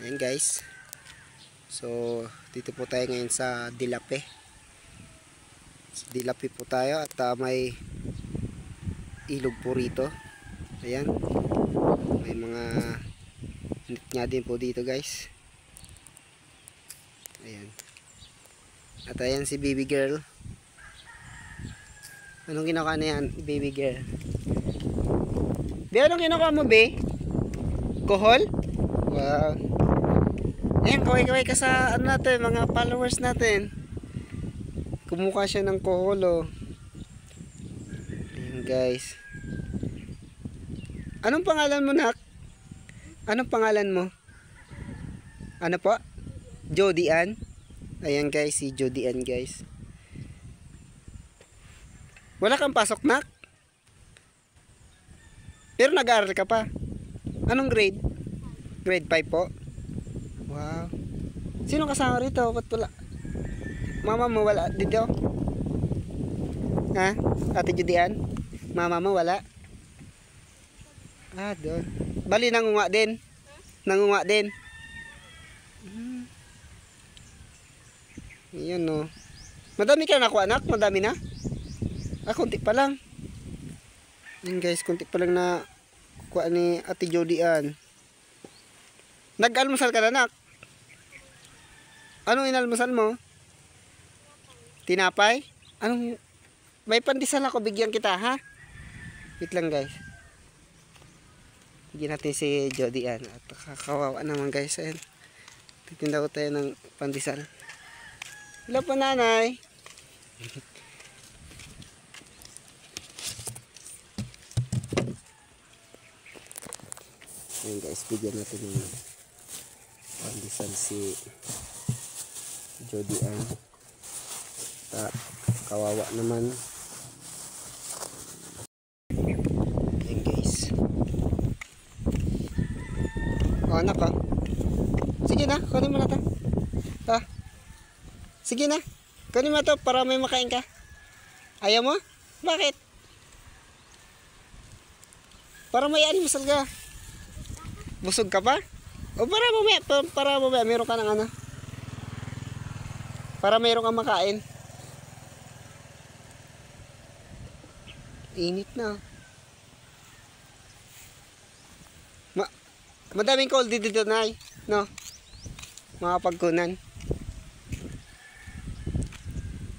Ayan guys. So, dito po tayo ngayon sa Dilape. Sa Dilape po tayo at may ilog po rito. Ayan. May mga net nga din po dito guys. Ayan. At ayan si baby girl. Anong kinuha na yan, baby girl? Be, anong kinuha mo, be? Kohol? Wow. Ayan, kaway-kaway ka sa ano natin, mga followers natin. Kumukha siya ng kohol, oh. Ayan, guys. Anong pangalan mo, nak? Anong pangalan mo? Ano po? Jody Ann? Ayan, guys, si Jody Ann, guys. Wala kang pasok, nak? Pero nag-aaral ka pa. Anong grade? Grade 5 po? Wow. Sino kasama rito? Ba't wala? Mama mo wala dito? Ha? Ate Judian? Mama mo wala? Ah, doon. Bali, nangunga din? Nangunga din? Yan, no. Madami ka nakuha, anak? Madami na? Ah, kunti pa lang. Yan guys, kunti pa lang na kuha ni Ate Judian. Nag-almusal ka na, anak? Anong inalmusal mo? Tinapay? Anong... May pandesal ako, bigyan kita, ha? Wait lang, guys. Bigyan natin si Jody Ann. At kakawawa naman, guys. Ayan. Titinda ko tayo ng pandesal. Hello po, nanay. Ayan, guys. Bigyan natin ng pandesal si Jody Ann. Kawawa naman. Ayan guys. O anak ha. Sige na, kunin mo na ito. Sige na, kunin mo ito para may makain ka. Ayaw mo? Bakit? Para may almusal ka. Busog ka pa? O para mamaya meron ka ng ano. Para meron kang makain. Init na. Madaming cold dito na, no? Mga pagkunan.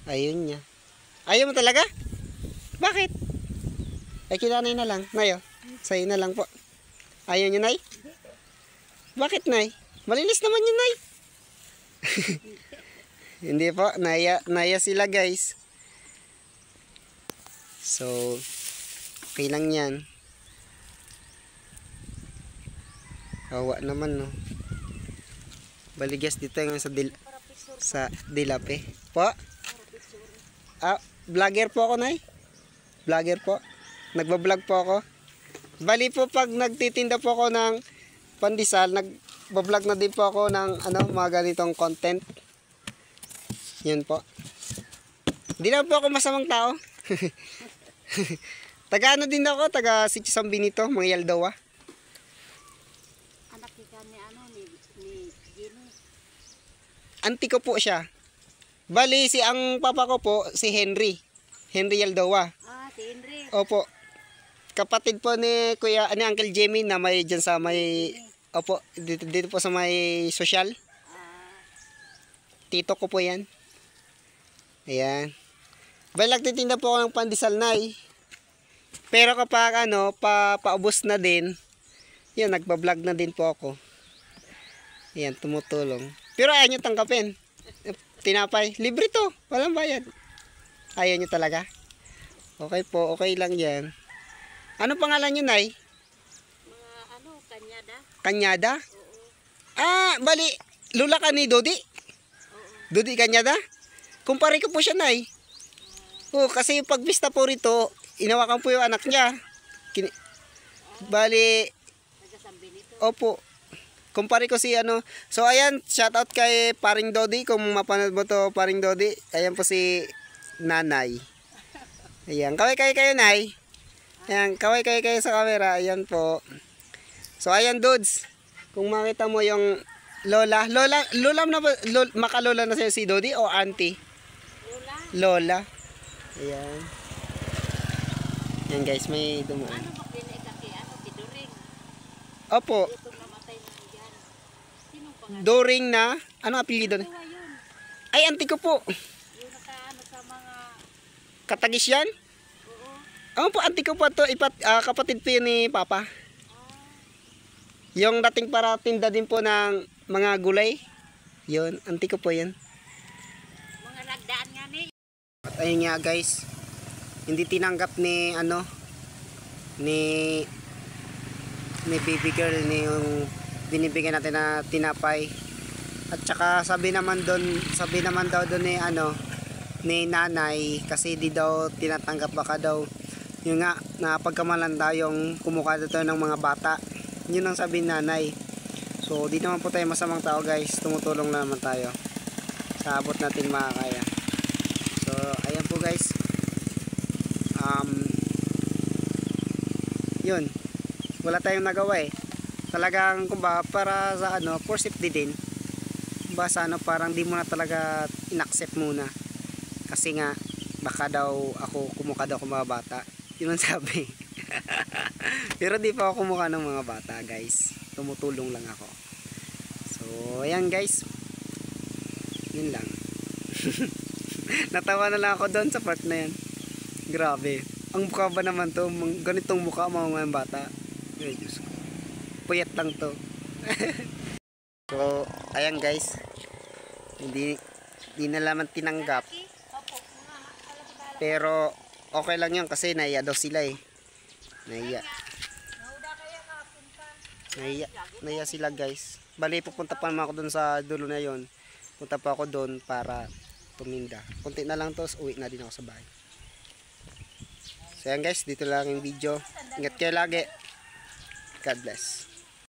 Ayun niya. Ayaw mo talaga? Bakit? Ay, kinanay na lang. Nay, oh. Sa'yo na lang po. Ayaw niyo, Nay? Bakit, Nay? Malinis naman yun, Nay. Hindi po. Naya sila, guys. So, okay lang yan. Kawa naman, no? Baligas dito ngayon sa Dilape. Po? Ah, vlogger po ako, Nay. Vlogger po. Nagbablog po ako. Bali po pag nagtitinda po ako ng pandesal, nagbablog na din po ako ng mga ganitong content. Yan po. Hindi na po ako masamang tao. Taga ano din ako, taga Sitio San Benito, mga Yaldawa. Anak ni Gino. Auntie ko po siya. Bali, ang papa ko po, si Henry. Henry Yaldawa. Ah, si Henry. Opo. Kapatid po ni Uncle Jimmy na may dyan sa may, opo, dito po sa may social. Tito ko po yan. Ayan. Bali, nagtitinda po ako ng pandesal, Nay. Pero kapag paubos na din, yun, nagbablog na din po ako. Ayan, tumutulong. Pero ayaw nyo tanggapin. Tinapay, libre to. Walang bayad. Ayaw nyo talaga? Okay po, okay lang yan. Ano pangalan nyo, Nay? Mga Kanyada. Kanyada? Oo. Ah, bali, lula ka ni Dodi? Oo. Dodi Kanyada? Kumpare ko po siya, Nay. Oo, kasi yung pagbista po rito, inawakan po yung anak niya. Bali, Taga San Benito. opo. Kumpare ko si So ayan, shoutout kay Paring Dodi. Kung mapanood mo to, Paring Dodi. Ayan po si Nanay. Ayan, kaway kayo, Nay. Ayan, kaway kayo sa camera. Ayan po. So ayan, dudes. Kung makita mo yung Lola na ba, makalola na sa'yo si Dodi o auntie? Lola. Lola. Ayan. Yan guys, may dumaan. Ano ba pinakaki? Ano, tiduring? Opo, Ito namatay na dyan. Sinong pangalan? Doring na, ano apelyido na? Tuwa yun. Ay, auntie ko po. Yung nakaano sa mga... Katagis yan? Oo. Ano po, auntie ko po to, kapatid po yun ni Papa. Yung dating para tinda din po ng mga gulay. Yun, auntie ko po yan. Mga nagdaan nga ni. At ayun nga guys, hindi tinanggap ni ni baby girl ni yung binibigyan natin na tinapay. At saka sabi naman daw doon ni nanay kasi di daw tinatanggap, baka daw yun nga napagkamalan tayong kumukha dito ng mga bata. Yun ang sabi ni nanay. So di naman po tayo masamang tao guys, tumutulong na naman tayo sa abot natin makakaya. So ayan po guys, yun, wala tayong nagawa talagang kumbaga para sa for safety din, kumbaga sa parang di mo na talaga inaccept muna kasi nga baka daw ako kumukha daw ng mga bata, yun ang sabi. Pero di pa ako kumukha ng mga bata guys, tumutulong lang ako. So ayan guys, yun lang. Natawa na lang ako doon sa part na yan. Grabe. Ang mukha ba naman to? Ganitong mukha mga bata. Ay, Diyos ko. Puyat lang to. So, ayan guys. Hindi na naman tinanggap. Pero, okay lang yun kasi naiya daw sila Naiya sila guys. Bali, pupunta pa naman ako doon sa dulo na yon. Punta pa ako doon para tuminda. Kunti na lang to, uwi na din ako sa bahay. So yan guys, dito lang yung video. Ingat kayo lagi. God bless.